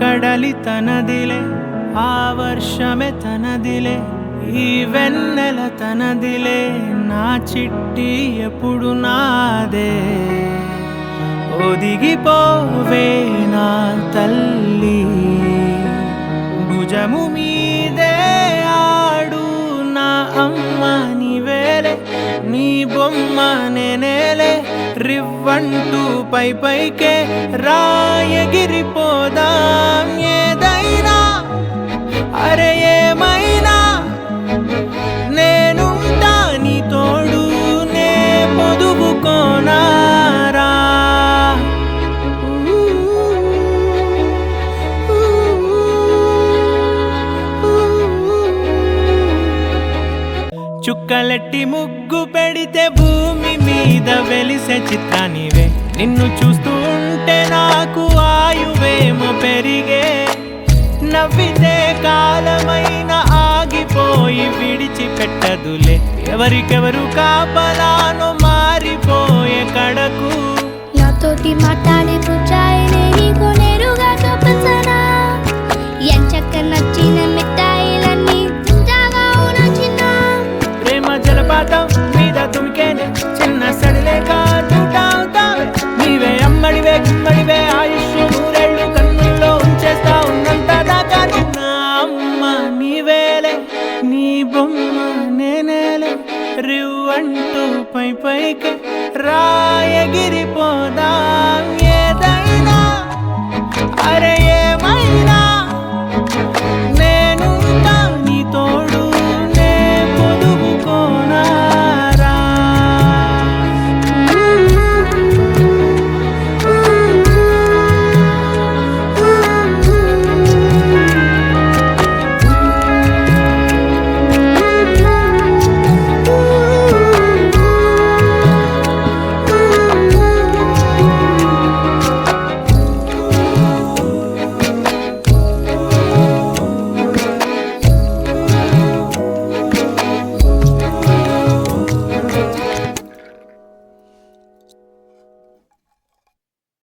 కడలి తనదిలే, ఆ వర్షమే తనదిలే, ఈ వెన్నెల తనదిలే, నా చిట్టి ఎప్పుడు నాదే. ఒదిగిపోవే నా తల్లి, భుజము మీదే ఆడు నా అమ్మ నీవేలే, నీ బొమ్మ నేనేలే, రివ్వంటూ పై పైకే రాయగిరిపోదాం. ఏదైనా అరే ఏమైనా నేనుంటా నీ తోడు, నే పొదుపుకోనారా. చుక్కలెట్టి ముగ్గు పెడితే భూమి మీద వెలిసే చిత్రానివే, నిన్ను చూస్తూ ఉంటే నాకు ఆయువేమో పెరిగే. నవ్వితే కాలమైన ఆగిపోయి విడిచిపెట్టదులే, ఎవరికెవరు కాపలానో మారిపోయే కడకు. నాతోటి మాట్లాడే పుచ్చాయిలే నీకు నేరుగా చూపించనా, ఎంచక్క నచ్చిన మిఠాయిలన్నీ తింటాగా నచ్చిన. ప్రేమ జలపాతం మీద తుమికేనే, చిన్న సడిలేక చూటావుతావే, నీవే అమ్మడివే గుమ్మడివే, ఆయుష్ నూరేళ్ళు కన్నుల్లో ఉంచేస్తా ఉన్నంత దాకా. నా అమ్మ నీవేలే, నీ బొమ్మ నేనేలే, రివ్వంటూ పై పైకి రాయగిరిపోదాం.